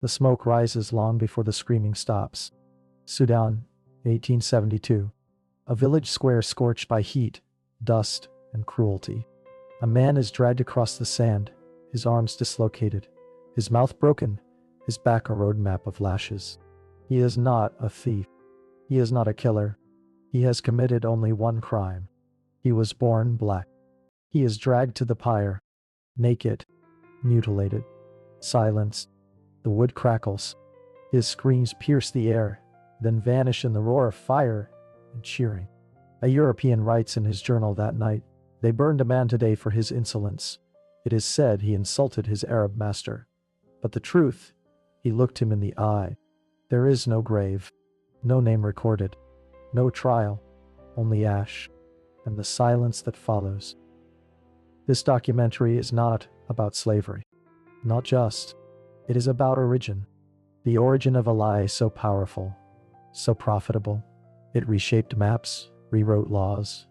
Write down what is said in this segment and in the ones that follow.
The smoke rises long before the screaming stops. Sudan, 1872. A village square scorched by heat, dust, and cruelty. A man is dragged across the sand, his arms dislocated, his mouth broken, his back a roadmap of lashes. He is not a thief. He is not a killer. He has committed only one crime. He was born black. He is dragged to the pyre, naked, mutilated, silenced. The wood crackles. His screams pierce the air, then vanish in the roar of fire and cheering. A European writes in his journal that night, "They burned a man today for his insolence. It is said he insulted his Arab master. But the truth, he looked him in the eye. There is no grave, no name recorded, no trial, only ash, and the silence that follows." This documentary is not about slavery. Not just. It is about origin. The origin of a lie so powerful, so profitable. It reshaped maps, rewrote laws,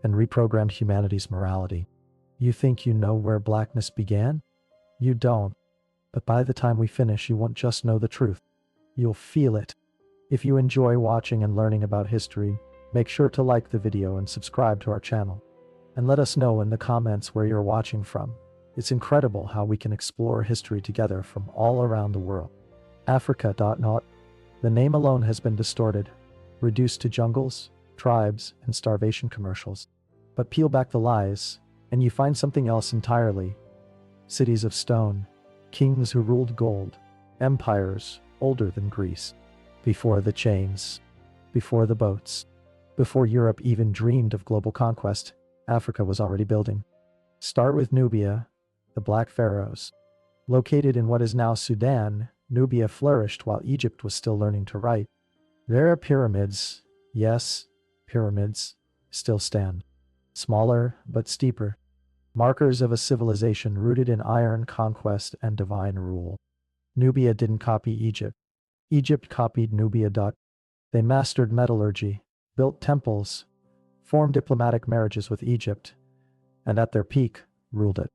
and reprogrammed humanity's morality. You think you know where blackness began? You don't. But by the time we finish, you won't just know the truth. You'll feel it. If you enjoy watching and learning about history, make sure to like the video and subscribe to our channel. And let us know in the comments where you're watching from. It's incredible how we can explore history together from all around the world. Africa. Not. The name alone has been distorted, reduced to jungles, tribes, and starvation commercials. But peel back the lies, and you find something else entirely. Cities of stone, kings who ruled gold, empires older than Greece. Before the chains, before the boats, before Europe even dreamed of global conquest, Africa was already building. Start with Nubia, the Black Pharaohs. Located in what is now Sudan, Nubia flourished while Egypt was still learning to write. Their pyramids, yes, pyramids, still stand. Smaller but steeper. Markers of a civilization rooted in iron conquest and divine rule. Nubia didn't copy Egypt. Egypt copied Nubia. They mastered metallurgy, built temples, formed diplomatic marriages with Egypt, and at their peak, ruled it.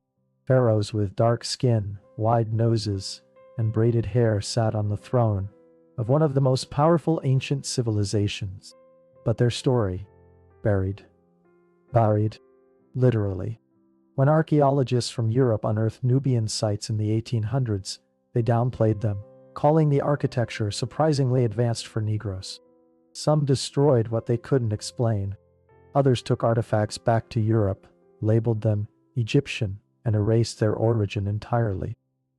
Pharaohs with dark skin, wide noses, and braided hair sat on the throne of one of the most powerful ancient civilizations. But their story, buried, literally. When archaeologists from Europe unearthed Nubian sites in the 1800s, they downplayed them, calling the architecture surprisingly advanced for Negroes. Some destroyed what they couldn't explain. Others took artifacts back to Europe, labeled them Egyptian, and erased their origin entirely.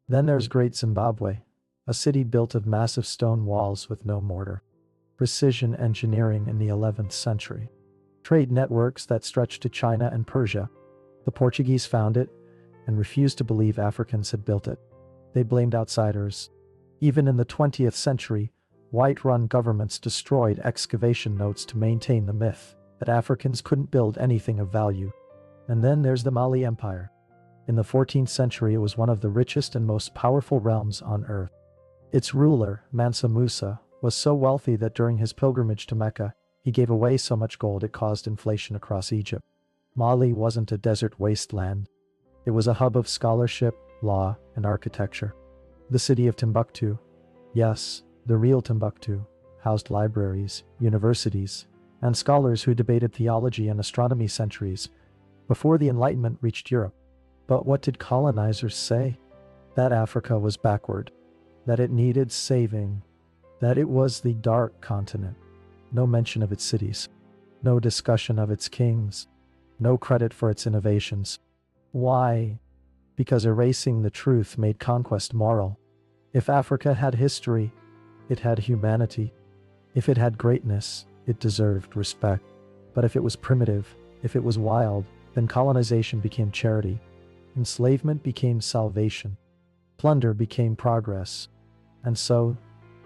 Then there's Great Zimbabwe, a city built of massive stone walls with no mortar. Precision engineering in the 11th century. Trade networks that stretched to China and Persia. The Portuguese found it and refused to believe Africans had built it. They blamed outsiders. Even in the 20th century, white-run governments destroyed excavation notes to maintain the myth that Africans couldn't build anything of value. And then there's the Mali Empire. In the 14th century, it was one of the richest and most powerful realms on earth. Its ruler, Mansa Musa, was so wealthy that during his pilgrimage to Mecca, he gave away so much gold it caused inflation across Egypt. Mali wasn't a desert wasteland. It was a hub of scholarship, law, and architecture. The city of Timbuktu, yes, the real Timbuktu, housed libraries, universities, and scholars who debated theology and astronomy centuries before the Enlightenment reached Europe. But what did colonizers say? That Africa was backward, that it needed saving, that it was the dark continent. No mention of its cities, no discussion of its kings, no credit for its innovations. Why? Because erasing the truth made conquest moral. If Africa had history, it had humanity. If it had greatness, it deserved respect. But if it was primitive, if it was wild, then colonization became charity. Enslavement became salvation. Plunder became progress. And so,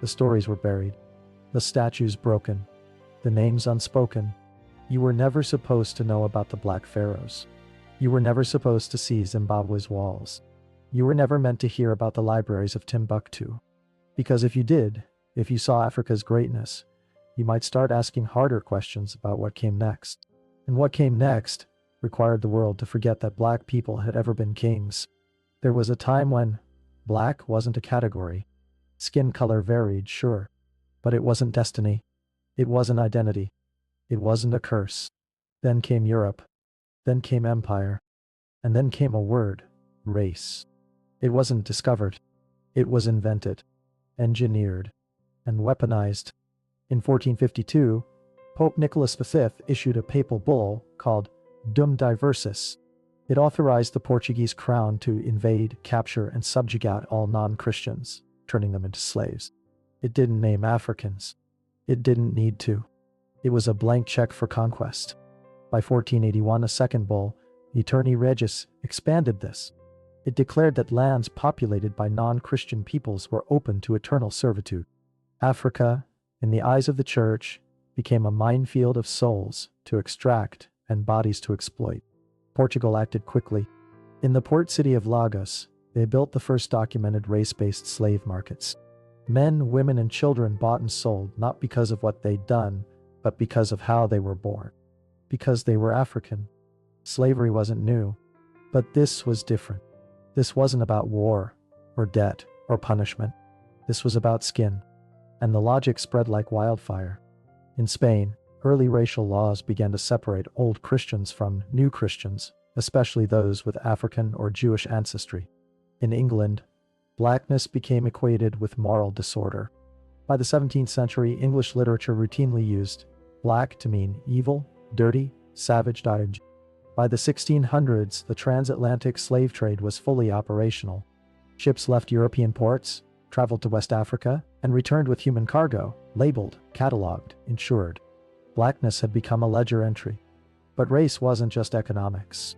the stories were buried. The statues broken. The names unspoken. You were never supposed to know about the Black Pharaohs. You were never supposed to see Zimbabwe's walls. You were never meant to hear about the libraries of Timbuktu. Because if you did, if you saw Africa's greatness, you might start asking harder questions about what came next. And what came next required the world to forget that black people had ever been kings. There was a time when black wasn't a category. Skin color varied, sure, but it wasn't destiny. It wasn't identity. It wasn't a curse. Then came Europe. Then came empire. And then came a word, race. It wasn't discovered. It was invented, engineered, and weaponized. In 1452, Pope Nicholas V issued a papal bull called Dum Diversus. It authorized the Portuguese crown to invade, capture, and subjugate all non-Christians, turning them into slaves. It didn't name Africans. It didn't need to. It was a blank check for conquest. By 1481, a second bull, Aeterni Regis, expanded this. It declared that lands populated by non-Christian peoples were open to eternal servitude. Africa, in the eyes of the Church, became a minefield of souls to extract and bodies to exploit. Portugal acted quickly. In the port city of Lagos, they built the first documented race-based slave markets. Men, women, and children bought and sold not because of what they'd done, but because of how they were born. Because they were African. Slavery wasn't new, but this was different. This wasn't about war, or debt, or punishment. This was about skin. And the logic spread like wildfire. In Spain, early racial laws began to separate old Christians from new Christians, especially those with African or Jewish ancestry. In England, blackness became equated with moral disorder. By the 17th century, English literature routinely used black to mean evil, dirty, savage. By the 1600s, the transatlantic slave trade was fully operational. Ships left European ports, traveled to West Africa, and returned with human cargo, labeled, cataloged, insured. Blackness had become a ledger entry. But race wasn't just economics.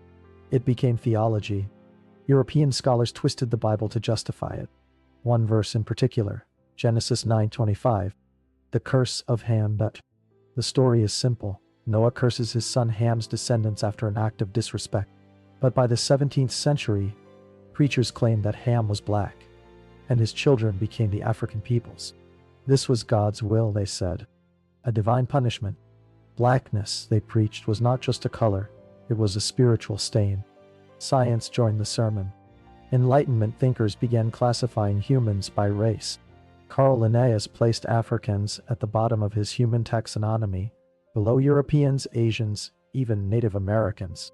It became theology. European scholars twisted the Bible to justify it. One verse in particular, Genesis 9:25, the curse of Ham. The story is simple. Noah curses his son Ham's descendants after an act of disrespect. But by the 17th century, preachers claimed that Ham was black, and his children became the African peoples. This was God's will, they said. A divine punishment. Blackness, they preached, was not just a color, it was a spiritual stain. Science joined the sermon. Enlightenment thinkers began classifying humans by race. Carl Linnaeus placed Africans at the bottom of his human taxonomy, below Europeans, Asians, even Native Americans.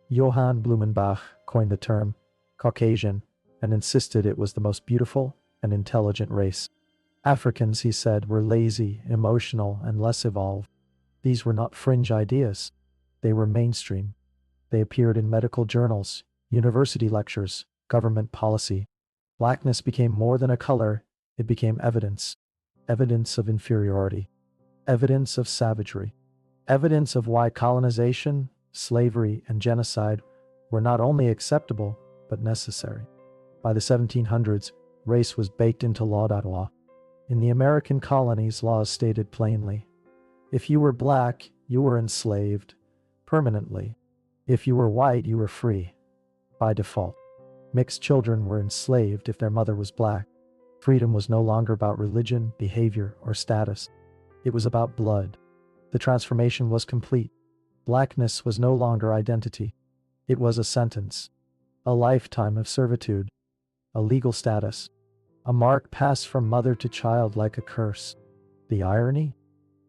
Johann Blumenbach coined the term Caucasian and insisted it was the most beautiful and intelligent race. Africans, he said, were lazy, emotional, and less evolved. These were not fringe ideas. They were mainstream. They appeared in medical journals, university lectures, government policy. Blackness became more than a color, it became evidence. Evidence of inferiority. Evidence of savagery. Evidence of why colonization, slavery, and genocide were not only acceptable, but necessary. By the 1700s, race was baked into law. In the American colonies, laws stated plainly, if you were black, you were enslaved, permanently. If you were white, you were free, by default. Mixed children were enslaved if their mother was black. Freedom was no longer about religion, behavior, or status. It was about blood. The transformation was complete. Blackness was no longer identity. It was a sentence. A lifetime of servitude. A legal status. A mark passed from mother to child like a curse. The irony?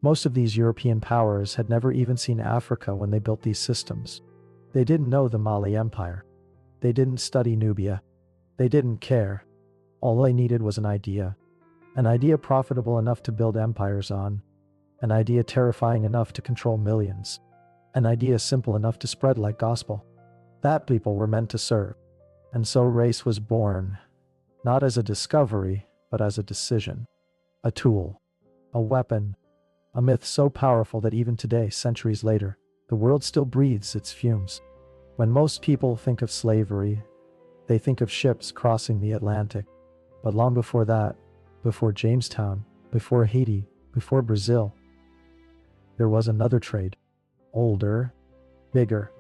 Most of these European powers had never even seen Africa when they built these systems. They didn't know the Mali Empire. They didn't study Nubia. They didn't care. All they needed was an idea. An idea profitable enough to build empires on. An idea terrifying enough to control millions. An idea simple enough to spread like gospel. That people were meant to serve. And so race was born, not as a discovery, but as a decision. A tool. A weapon. A myth so powerful that even today, centuries later, the world still breathes its fumes. When most people think of slavery, they think of ships crossing the Atlantic. But long before that, before Jamestown, before Haiti, before Brazil, there was another trade. Older, bigger,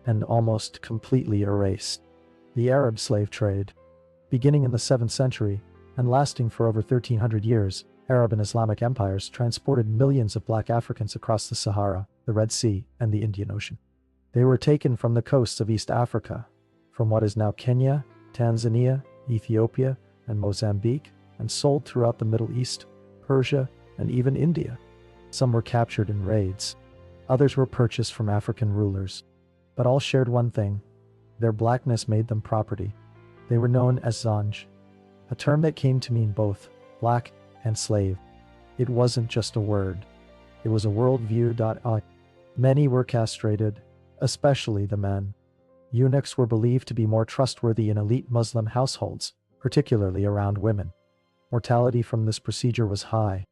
and almost completely erased. The Arab slave trade. Beginning in the 7th century, and lasting for over 1,300 years, Arab and Islamic empires transported millions of black Africans across the Sahara, the Red Sea, and the Indian Ocean. They were taken from the coasts of East Africa, from what is now Kenya, Tanzania, Ethiopia, and Mozambique, and sold throughout the Middle East, Persia, and even India. Some were captured in raids. Others were purchased from African rulers. But all shared one thing: their blackness made them property. They were known as Zanj, a term that came to mean both black and slave. It wasn't just a word. It was a worldview. Many were castrated, especially the men. Eunuchs were believed to be more trustworthy in elite Muslim households, particularly around women. Mortality from this procedure was high.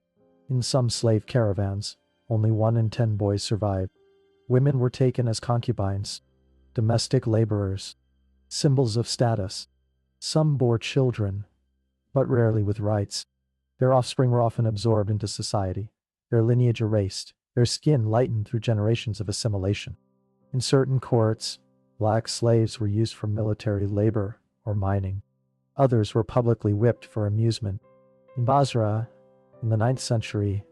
In some slave caravans, only 1 in 10 boys survived. Women were taken as concubines, domestic laborers, symbols of status. Some bore children, but rarely with rights. Their offspring were often absorbed into society, their lineage erased, their skin lightened through generations of assimilation. In certain courts, black slaves were used for military labor or mining. Others were publicly whipped for amusement. In Basra, in the 9th century,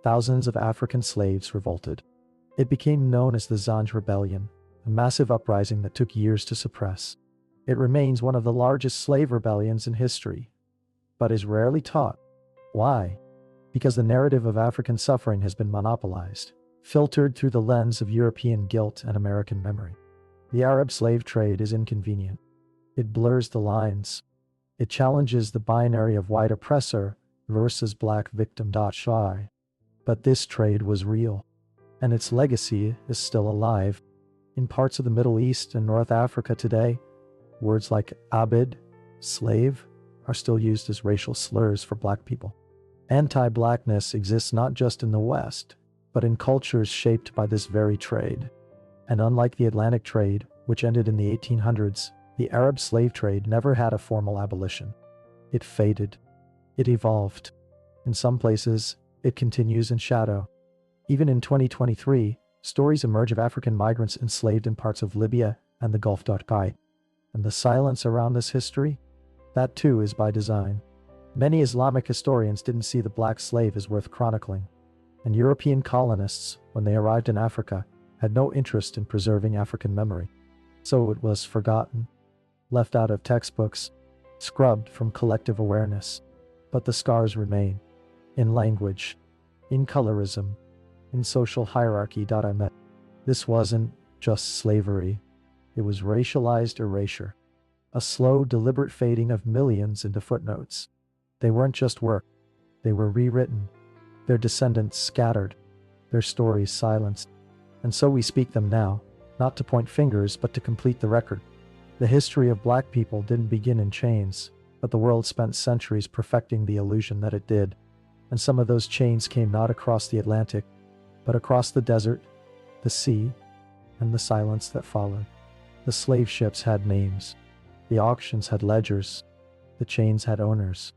thousands of African slaves revolted. It became known as the Zanj Rebellion, a massive uprising that took years to suppress. It remains one of the largest slave rebellions in history, but is rarely taught. Why? Because the narrative of African suffering has been monopolized, filtered through the lens of European guilt and American memory. The Arab slave trade is inconvenient. It blurs the lines. It challenges the binary of white oppressor versus black victim. Shy. But this trade was real, and its legacy is still alive. In parts of the Middle East and North Africa today, words like abid, slave, are still used as racial slurs for black people. Anti-blackness exists not just in the West, but in cultures shaped by this very trade. And unlike the Atlantic trade, which ended in the 1800s, the Arab slave trade never had a formal abolition. It faded. It evolved. In some places, it continues in shadow. Even in 2023, stories emerge of African migrants enslaved in parts of Libya and the Gulf. And the silence around this history? That too is by design. Many Islamic historians didn't see the black slave as worth chronicling, and European colonists, when they arrived in Africa, had no interest in preserving African memory. So it was forgotten, left out of textbooks, scrubbed from collective awareness. But the scars remain, in language, in colorism, in social hierarchy. This wasn't just slavery. It was racialized erasure, a slow, deliberate fading of millions into footnotes. They weren't just work. They were rewritten, their descendants scattered, their stories silenced. And so we speak them now, not to point fingers, but to complete the record. The history of black people didn't begin in chains, but the world spent centuries perfecting the illusion that it did. And some of those chains came not across the Atlantic, but across the desert, the sea, and the silence that followed. The slave ships had names. The auctions had ledgers. The chains had owners.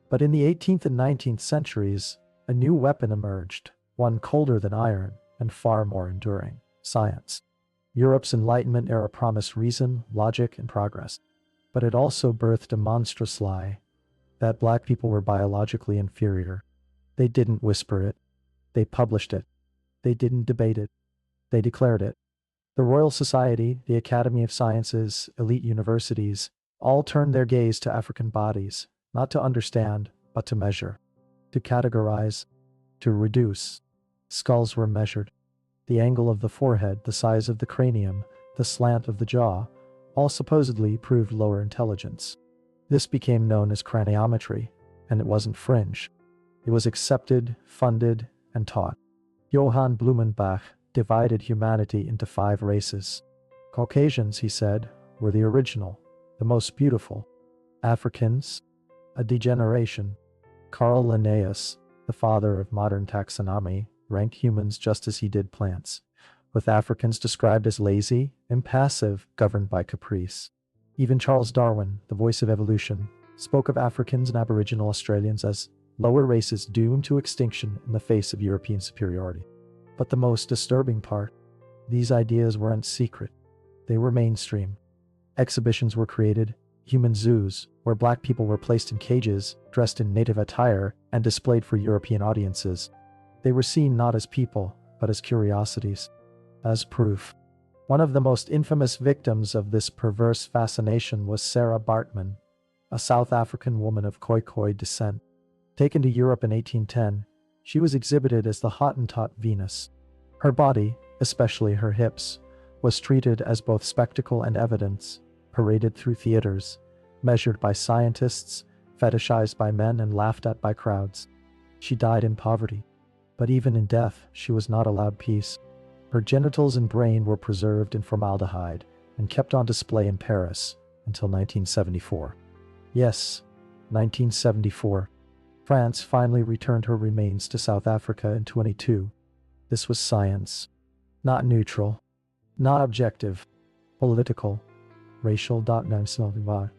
But in the 18th and 19th centuries, a new weapon emerged, one colder than iron and far more enduring: science. Europe's Enlightenment era promised reason, logic, and progress. But it also birthed a monstrous lie: that black people were biologically inferior. They didn't whisper it. They published it. They didn't debate it. They declared it. The Royal Society, the Academy of Sciences, elite universities, all turned their gaze to African bodies, not to understand, but to measure, to categorize, to reduce. Skulls were measured. The angle of the forehead, the size of the cranium, the slant of the jaw, all supposedly proved lower intelligence. This became known as craniometry, and it wasn't fringe. It was accepted, funded, and taught. Johann Blumenbach divided humanity into 5 races. Caucasians, he said, were the original, the most beautiful. Africans, a degeneration. Carl Linnaeus, the father of modern taxonomy, ranked humans just as he did plants, with Africans described as lazy, impassive, governed by caprice. Even Charles Darwin, the voice of evolution, spoke of Africans and Aboriginal Australians as lower races doomed to extinction in the face of European superiority. But the most disturbing part, these ideas weren't secret. They were mainstream. Exhibitions were created, human zoos, where black people were placed in cages, dressed in native attire, and displayed for European audiences. They were seen not as people, but as curiosities, as proof. One of the most infamous victims of this perverse fascination was Sarah Baartman, a South African woman of Khoikhoi descent. Taken to Europe in 1810, she was exhibited as the Hottentot Venus. Her body, especially her hips, was treated as both spectacle and evidence, paraded through theaters, measured by scientists, fetishized by men, and laughed at by crowds. She died in poverty. But even in death, she was not allowed peace. Her genitals and brain were preserved in formaldehyde and kept on display in Paris until 1974. Yes, 1974. France finally returned her remains to South Africa in 22. This was science. Not neutral. Not objective. Political. Racial. National.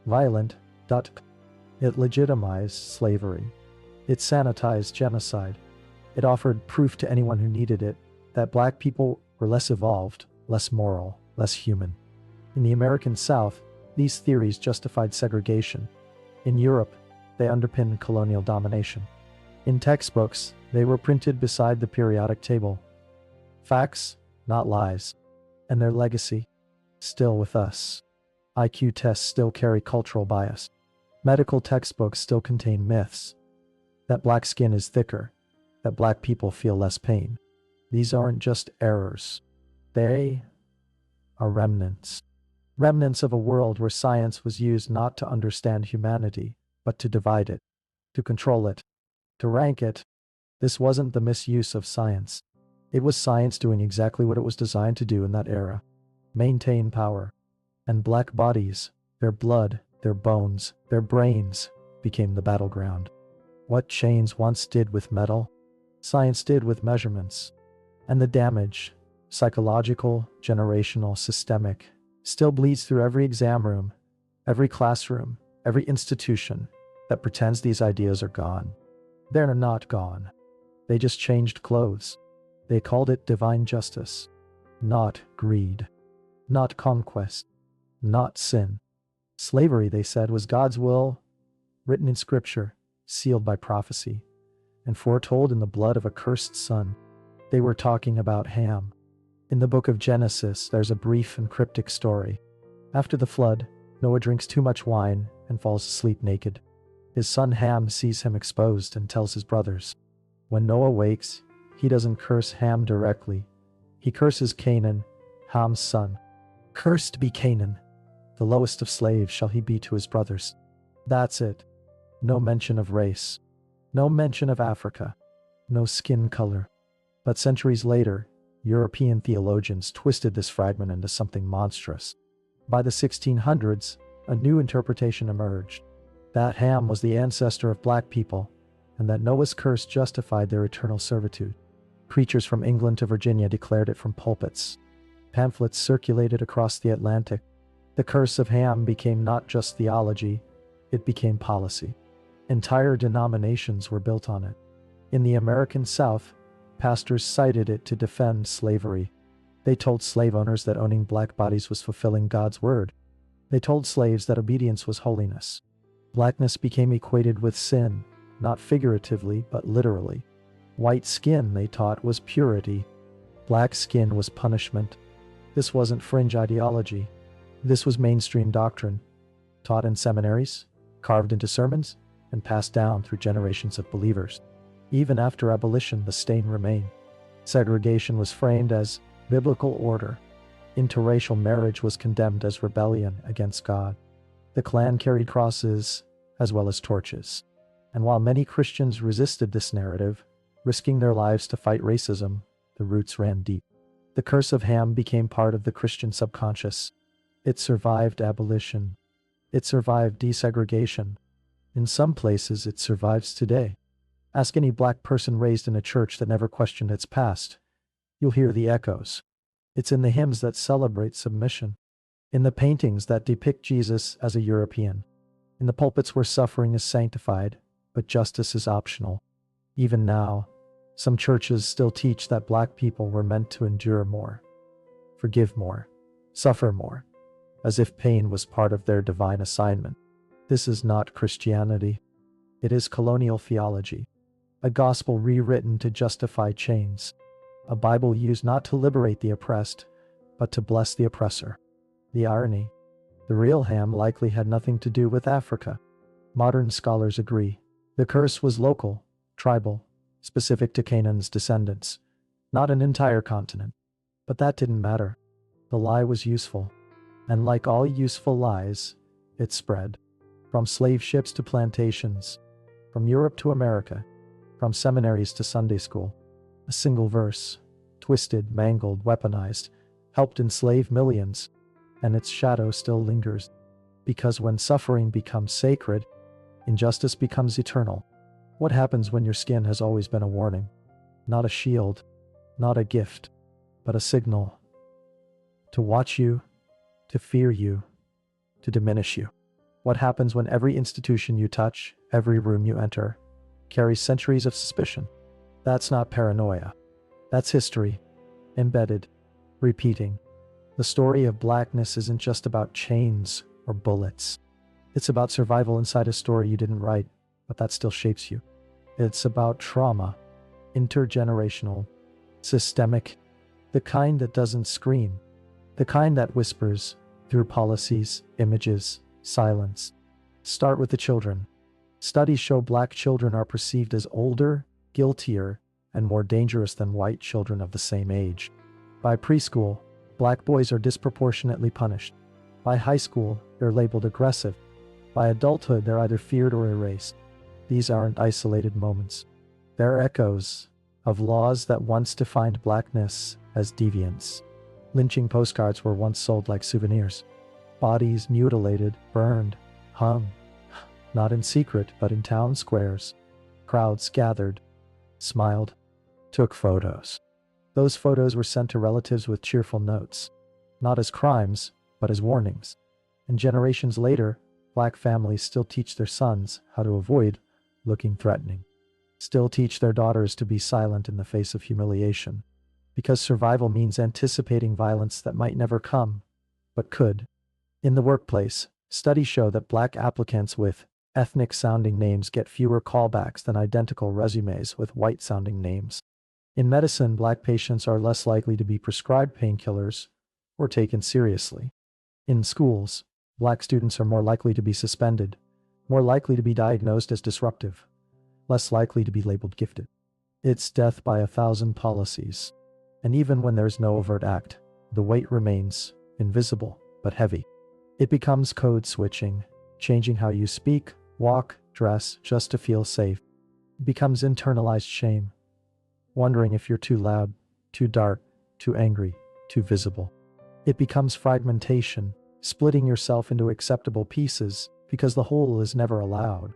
Violent. It legitimized slavery. It sanitized genocide. It offered proof to anyone who needed it that black people were less evolved, less moral, less human. In the American South, these theories justified segregation. In Europe, they underpinned colonial domination. In textbooks, they were printed beside the periodic table. Facts, not lies. And their legacy, still with us. IQ tests still carry cultural bias. Medical textbooks still contain myths. That black skin is thicker. That black people feel less pain. These aren't just errors. They are remnants. Remnants of a world where science was used not to understand humanity, but to divide it, to control it, to rank it. This wasn't the misuse of science. It was science doing exactly what it was designed to do in that era. Maintain power. And black bodies, their blood, their bones, their brains, became the battleground. What chains once did with metal, science did with measurements. And the damage, psychological, generational, systemic, still bleeds through every exam room, every classroom, every institution that pretends these ideas are gone. They're not gone. They just changed clothes. They called it divine justice. Not greed. Not conquest. Not sin. Slavery, they said, was God's will, written in scripture, sealed by prophecy, and foretold in the blood of a cursed son. They were talking about Ham. In the book of Genesis, there's a brief and cryptic story. After the flood, Noah drinks too much wine and falls asleep naked. His son Ham sees him exposed and tells his brothers. When Noah wakes, he doesn't curse Ham directly. He curses Canaan, Ham's son. Cursed be Canaan. The lowest of slaves shall he be to his brothers. That's it. No mention of race. No mention of Africa. No skin color. But centuries later, European theologians twisted this fragment into something monstrous. By the 1600s, a new interpretation emerged. That Ham was the ancestor of black people, and that Noah's curse justified their eternal servitude. Preachers from England to Virginia declared it from pulpits. Pamphlets circulated across the Atlantic. The curse of Ham became not just theology, it became policy. Entire denominations were built on it. In the American South, pastors cited it to defend slavery. They told slave owners that owning black bodies was fulfilling God's word. They told slaves that obedience was holiness. Blackness became equated with sin, not figuratively, but literally. White skin, they taught, was purity. Black skin was punishment. This wasn't fringe ideology. This was mainstream doctrine, taught in seminaries, carved into sermons, and passed down through generations of believers. Even after abolition, the stain remained. Segregation was framed as biblical order. Interracial marriage was condemned as rebellion against God. The Klan carried crosses as well as torches. And while many Christians resisted this narrative, risking their lives to fight racism, the roots ran deep. The curse of Ham became part of the Christian subconscious. It survived abolition. It survived desegregation. In some places, it survives today. Ask any black person raised in a church that never questioned its past. You'll hear the echoes. It's in the hymns that celebrate submission, in the paintings that depict Jesus as a European, in the pulpits where suffering is sanctified, but justice is optional. Even now, some churches still teach that black people were meant to endure more, forgive more, suffer more, as if pain was part of their divine assignment. This is not Christianity. It is colonial theology, a gospel rewritten to justify chains, a Bible used not to liberate the oppressed, but to bless the oppressor. The irony, The real Ham likely had nothing to do with Africa. Modern scholars agree. The curse was local, tribal, specific to Canaan's descendants, not an entire continent. But that didn't matter. The lie was useful. And like all useful lies, it spread. From slave ships to plantations, from Europe to America, from seminaries to Sunday school. A single verse, twisted, mangled, weaponized, helped enslave millions, and its shadow still lingers. Because when suffering becomes sacred, injustice becomes eternal. What happens when your skin has always been a warning? Not a shield, not a gift, but a signal. To watch you, to fear you, to diminish you. What happens when every institution you touch, every room you enter, carries centuries of suspicion? That's not paranoia. That's history. Embedded. Repeating. The story of blackness isn't just about chains or bullets. It's about survival inside a story you didn't write, but that still shapes you. It's about trauma. Intergenerational. Systemic. The kind that doesn't scream. The kind that whispers through policies, images, silence. Start with the children. Studies show black children are perceived as older, guiltier, and more dangerous than white children of the same age. By preschool, black boys are disproportionately punished. By high school, they're labeled aggressive. By adulthood, they're either feared or erased. These aren't isolated moments. They're echoes of laws that once defined blackness as deviance. Lynching postcards were once sold like souvenirs. Bodies mutilated, burned, hung. Not in secret, but in town squares. Crowds gathered, smiled, took photos. Those photos were sent to relatives with cheerful notes. Not as crimes, but as warnings. And generations later, black families still teach their sons how to avoid looking threatening. Still teach their daughters to be silent in the face of humiliation. Because survival means anticipating violence that might never come, but could. In the workplace, studies show that black applicants with ethnic-sounding names get fewer callbacks than identical resumes with white-sounding names. In medicine, black patients are less likely to be prescribed painkillers or taken seriously. In schools, black students are more likely to be suspended, more likely to be diagnosed as disruptive, less likely to be labeled gifted. It's death by 1,000 policies. And even when there's no overt act, the weight remains invisible but heavy. It becomes code switching, changing how you speak, walk, dress, just to feel safe. It becomes internalized shame, wondering if you're too loud, too dark, too angry, too visible. It becomes fragmentation, splitting yourself into acceptable pieces because the whole is never allowed.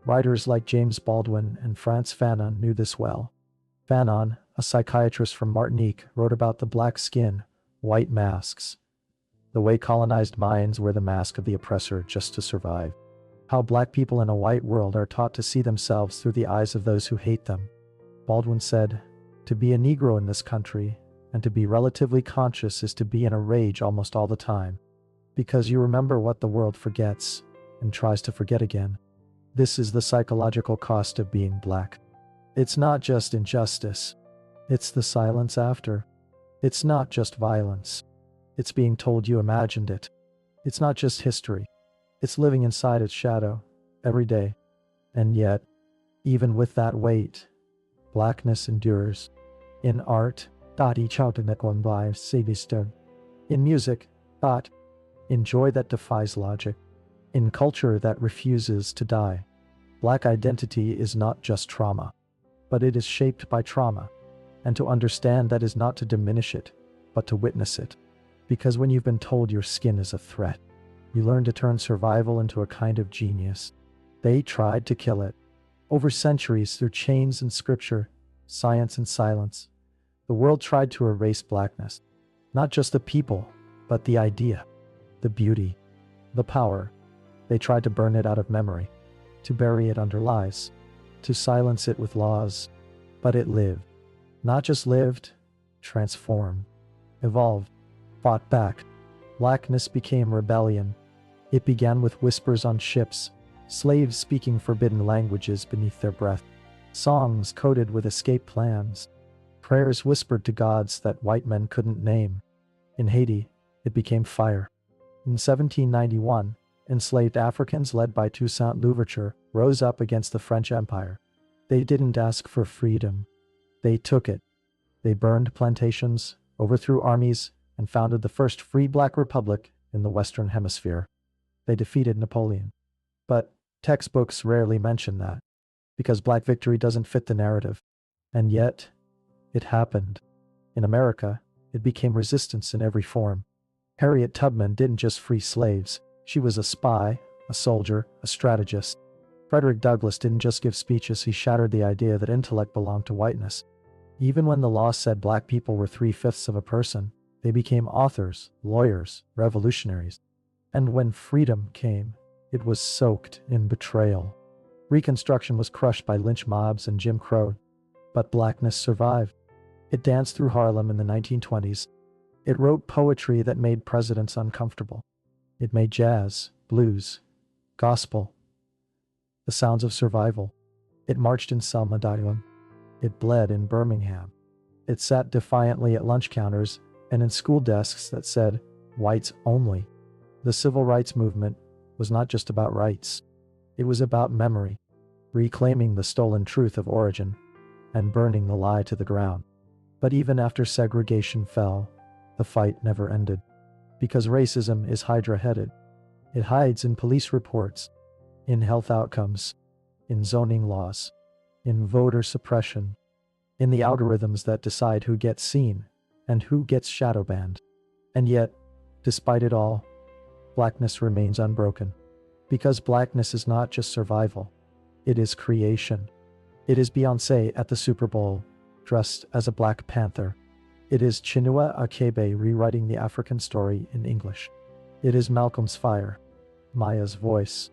Writers like James Baldwin and Frantz Fanon knew this well. Fanon, a psychiatrist from Martinique, wrote about the black skin, white masks, the way colonized minds wear the mask of the oppressor just to survive. How black people in a white world are taught to see themselves through the eyes of those who hate them. Baldwin said, "To be a Negro in this country, and to be relatively conscious is to be in a rage almost all the time, because you remember what the world forgets, and tries to forget again. This is the psychological cost of being black. It's not just injustice. It's the silence after. It's not just violence. It's being told you imagined it. It's not just history. It's living inside its shadow, every day. And yet, even with that weight, blackness endures. In art, in music, in joy that defies logic, in culture that refuses to die. Black identity is not just trauma, but it is shaped by trauma. And to understand that is not to diminish it, but to witness it. Because when you've been told your skin is a threat, you learn to turn survival into a kind of genius. They tried to kill it. Over centuries, through chains and scripture, science and silence, the world tried to erase blackness. Not just the people, but the idea, the beauty, the power. They tried to burn it out of memory, to bury it under lies, to silence it with laws. But it lived. Not just lived, transformed, evolved, fought back. Blackness became rebellion. It began with whispers on ships, slaves speaking forbidden languages beneath their breath, songs coded with escape plans, prayers whispered to gods that white men couldn't name. In Haiti, it became fire. In 1791, enslaved Africans led by Toussaint Louverture rose up against the French Empire. They didn't ask for freedom. They took it. They burned plantations, overthrew armies, and founded the first free black republic in the Western Hemisphere. They defeated Napoleon. But textbooks rarely mention that, because black victory doesn't fit the narrative. And yet, it happened. In America, it became resistance in every form. Harriet Tubman didn't just free slaves. She was a spy, a soldier, a strategist. Frederick Douglass didn't just give speeches, he shattered the idea that intellect belonged to whiteness. Even when the law said black people were 3/5 of a person, they became authors, lawyers, revolutionaries. And when freedom came, it was soaked in betrayal. Reconstruction was crushed by lynch mobs and Jim Crow, but blackness survived. It danced through Harlem in the 1920s. It wrote poetry that made presidents uncomfortable. It made jazz, blues, gospel, the sounds of survival. It marched in Selma, Alabama. It bled in Birmingham. It sat defiantly at lunch counters and in school desks that said, "Whites only." The civil rights movement was not just about rights. It was about memory, reclaiming the stolen truth of origin, and burning the lie to the ground. But even after segregation fell, the fight never ended. Because racism is hydra-headed. It hides in police reports, in health outcomes, in zoning laws, in voter suppression, in the algorithms that decide who gets seen and who gets shadow banned. And yet, despite it all, blackness remains unbroken. Because blackness is not just survival, it is creation. It is Beyoncé at the Super Bowl, dressed as a Black Panther. It is Chinua Achebe rewriting the African story in English. It is Malcolm's fire, Maya's voice,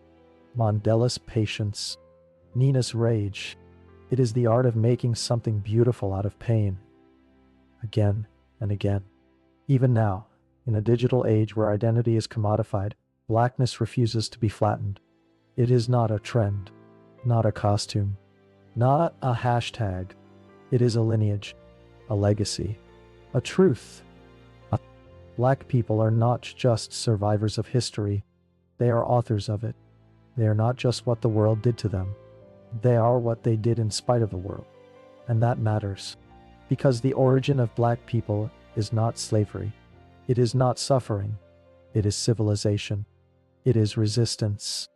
Mandela's patience, Nina's rage. It is the art of making something beautiful out of pain, again and again. Even now, in a digital age where identity is commodified, blackness refuses to be flattened. It is not a trend, not a costume, not a hashtag. It is a lineage, a legacy, a truth. Black people are not just survivors of history, they are authors of it. They are not just what the world did to them, they are what they did in spite of the world. And that matters, because the origin of black people is not slavery. It is not suffering. It is civilization. It is resistance.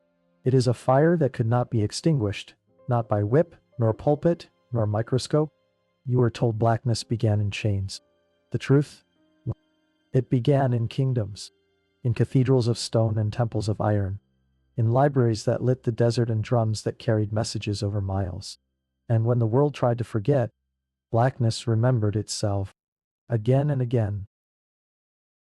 It is a fire that could not be extinguished, not by whip, nor pulpit, nor microscope. You were told blackness began in chains. The truth? It began in kingdoms, in cathedrals of stone and temples of iron, in libraries that lit the desert and drums that carried messages over miles. And when the world tried to forget, blackness remembered itself. Again and again,